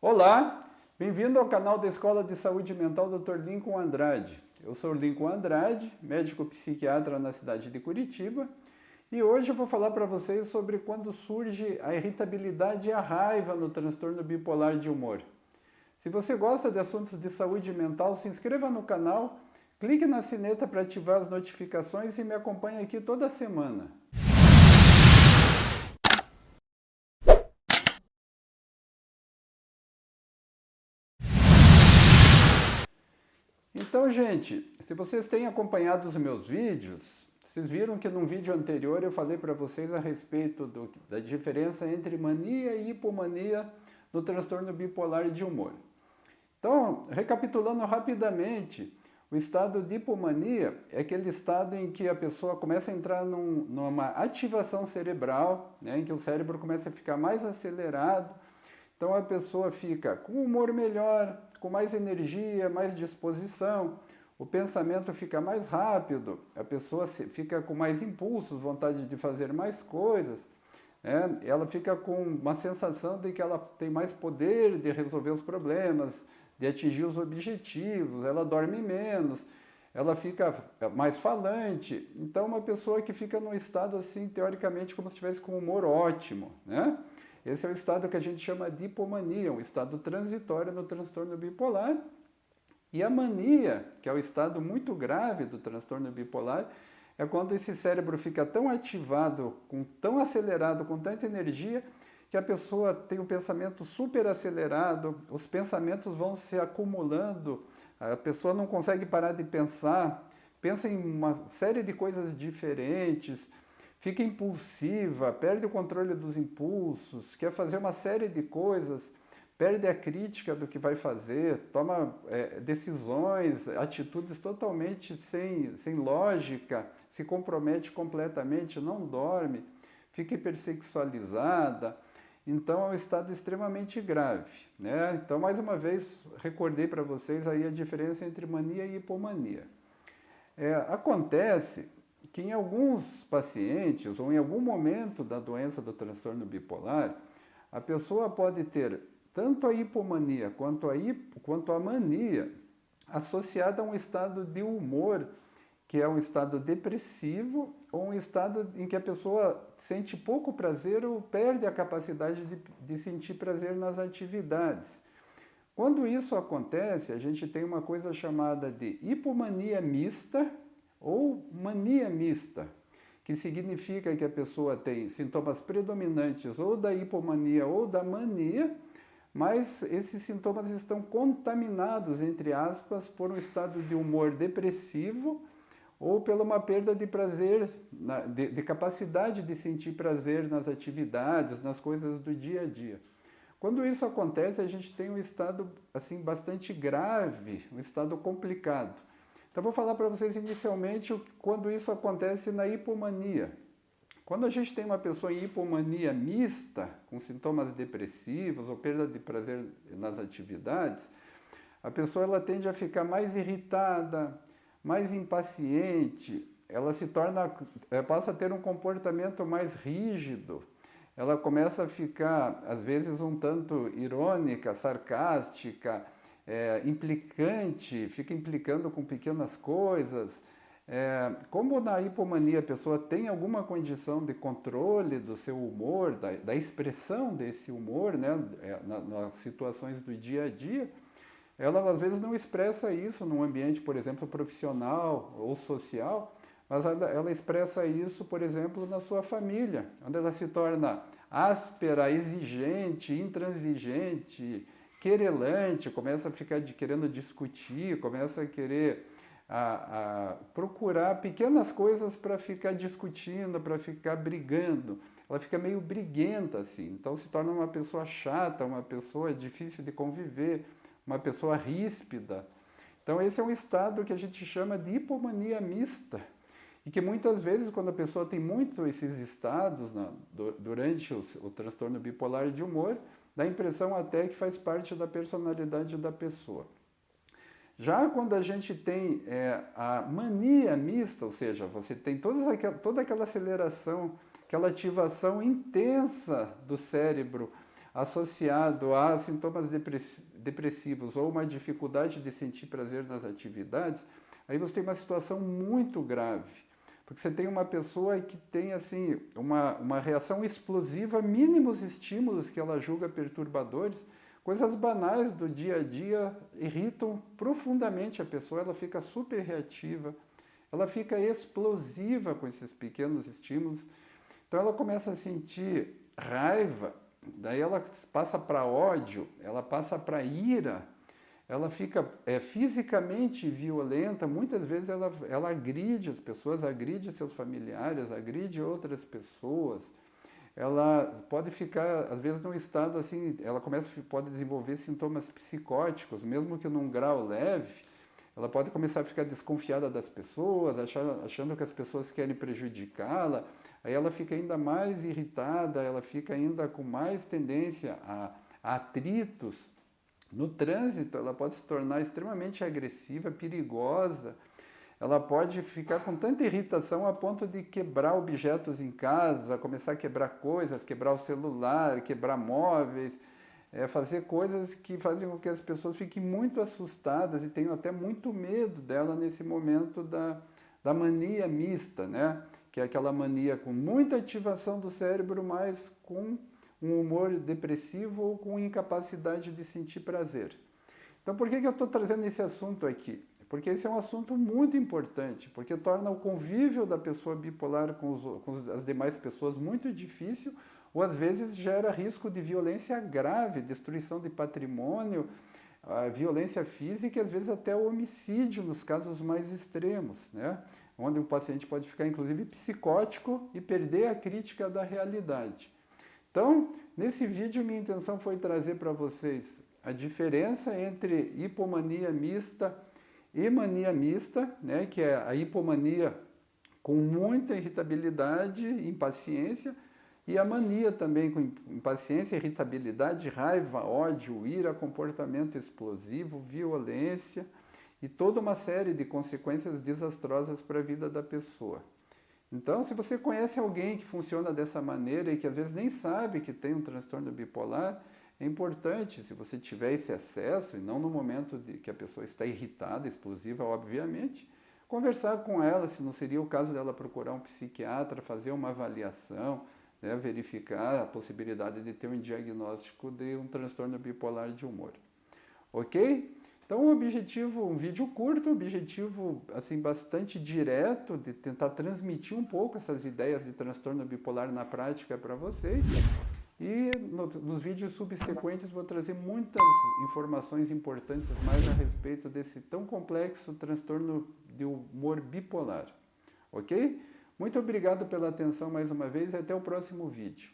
Olá, bem-vindo ao canal da Escola de Saúde Mental Dr. Lincoln Andrade. Eu sou o Lincoln Andrade, médico psiquiatra na cidade de Curitiba, e hoje eu vou falar para vocês sobre quando surge a irritabilidade e a raiva no transtorno bipolar de humor. Se você gosta de assuntos de saúde mental, se inscreva no canal, clique na sineta para ativar as notificações e me acompanhe aqui toda semana. Então, gente, se vocês têm acompanhado os meus vídeos, vocês viram que num vídeo anterior eu falei para vocês a respeito da diferença entre mania e hipomania no transtorno bipolar de humor. Então, recapitulando rapidamente, o estado de hipomania é aquele estado em que a pessoa começa a entrar numa ativação cerebral, né, em que o cérebro começa a ficar mais acelerado. Então a pessoa fica com humor melhor, com mais energia, mais disposição, o pensamento fica mais rápido, a pessoa fica com mais impulsos, vontade de fazer mais coisas, né? Ela fica com uma sensação de que ela tem mais poder de resolver os problemas, de atingir os objetivos, ela dorme menos, ela fica mais falante. Então uma pessoa que fica num estado assim, teoricamente, como se estivesse com humor ótimo, né? Esse é o estado que a gente chama de hipomania, um estado transitório no transtorno bipolar. E a mania, que é o estado muito grave do transtorno bipolar, é quando esse cérebro fica tão ativado, tão acelerado, com tanta energia, que a pessoa tem um pensamento super acelerado, os pensamentos vão se acumulando, a pessoa não consegue parar de pensar, pensa em uma série de coisas diferentes, fica impulsiva, perde o controle dos impulsos, quer fazer uma série de coisas, perde a crítica do que vai fazer, toma decisões, atitudes totalmente sem lógica, se compromete completamente, não dorme, fica hipersexualizada. Então é um estado extremamente grave, né? Então, mais uma vez, recordei para vocês aí a diferença entre mania e hipomania. Acontece que em alguns pacientes, ou em algum momento da doença do transtorno bipolar, a pessoa pode ter tanto a hipomania quanto a mania associada a um estado de humor, que é um estado depressivo, ou um estado em que a pessoa sente pouco prazer ou perde a capacidade de sentir prazer nas atividades. Quando isso acontece, a gente tem uma coisa chamada de hipomania mista, ou mania mista, que significa que a pessoa tem sintomas predominantes ou da hipomania ou da mania, mas esses sintomas estão contaminados, entre aspas, por um estado de humor depressivo ou pela uma perda de prazer, de capacidade de sentir prazer nas atividades, nas coisas do dia a dia. Quando isso acontece, a gente tem um estado assim, bastante grave, um estado complicado. Então, vou falar para vocês inicialmente quando isso acontece na hipomania. Quando a gente tem uma pessoa em hipomania mista, com sintomas depressivos ou perda de prazer nas atividades, a pessoa ela tende a ficar mais irritada, mais impaciente, ela passa a ter um comportamento mais rígido, ela começa a ficar, às vezes, um tanto irônica, sarcástica, implicante, fica implicando com pequenas coisas. Como na hipomania a pessoa tem alguma condição de controle do seu humor, da expressão desse humor, né, nas situações do dia a dia, ela às vezes não expressa isso num ambiente, por exemplo, profissional ou social, mas ela expressa isso, por exemplo, na sua família, onde ela se torna áspera, exigente, intransigente, querelante, começa a ficar querendo discutir, começa a querer procurar pequenas coisas para ficar discutindo, para ficar brigando. Ela fica meio briguenta, assim. Então se torna uma pessoa chata, uma pessoa difícil de conviver, uma pessoa ríspida. Então esse é um estado que a gente chama de hipomania mista. E que muitas vezes, quando a pessoa tem muito esses estados durante o transtorno bipolar de humor, dá a impressão até que faz parte da personalidade da pessoa. Já quando a gente tem a mania mista, ou seja, você tem toda aquela aceleração, aquela ativação intensa do cérebro, associado a sintomas depressivos ou uma dificuldade de sentir prazer nas atividades, aí você tem uma situação muito grave. Porque você tem uma pessoa que tem assim, uma reação explosiva a mínimos estímulos que ela julga perturbadores. Coisas banais do dia a dia irritam profundamente a pessoa, ela fica super reativa, ela fica explosiva com esses pequenos estímulos. Então ela começa a sentir raiva, daí ela passa para ódio, ela passa para ira, ela fica fisicamente violenta, muitas vezes ela agride as pessoas, agride seus familiares, agride outras pessoas. Ela pode ficar, às vezes, num estado assim, pode desenvolver sintomas psicóticos, mesmo que num grau leve. Ela pode começar a ficar desconfiada das pessoas, achando que as pessoas querem prejudicá-la. Aí ela fica ainda mais irritada, ela fica ainda com mais tendência a atritos. No trânsito, ela pode se tornar extremamente agressiva, perigosa. Ela pode ficar com tanta irritação a ponto de quebrar objetos em casa, começar a quebrar coisas, quebrar o celular, quebrar móveis, fazer coisas que fazem com que as pessoas fiquem muito assustadas e tenham até muito medo dela nesse momento da mania mista, né? Que é aquela mania com muita ativação do cérebro, mas com um humor depressivo ou com incapacidade de sentir prazer. Então, por que eu estou trazendo esse assunto aqui? Porque esse é um assunto muito importante, porque torna o convívio da pessoa bipolar com as demais pessoas muito difícil, ou às vezes gera risco de violência grave, destruição de patrimônio, violência física e às vezes até homicídio nos casos mais extremos, né? Onde o paciente pode ficar inclusive psicótico e perder a crítica da realidade. Então, nesse vídeo, minha intenção foi trazer para vocês a diferença entre hipomania mista e mania mista, né, que é a hipomania com muita irritabilidade e impaciência, e a mania também com impaciência, irritabilidade, raiva, ódio, ira, comportamento explosivo, violência e toda uma série de consequências desastrosas para a vida da pessoa. Então, se você conhece alguém que funciona dessa maneira e que às vezes nem sabe que tem um transtorno bipolar, é importante, se você tiver esse acesso, e não no momento que a pessoa está irritada, explosiva, obviamente, conversar com ela, se não seria o caso dela procurar um psiquiatra, fazer uma avaliação, né, verificar a possibilidade de ter um diagnóstico de um transtorno bipolar de humor. Ok? Então, o objetivo, um vídeo curto, objetivo assim, bastante direto, de tentar transmitir um pouco essas ideias de transtorno bipolar na prática para vocês. E nos vídeos subsequentes vou trazer muitas informações importantes mais a respeito desse tão complexo transtorno de humor bipolar. Ok? Muito obrigado pela atenção mais uma vez e até o próximo vídeo.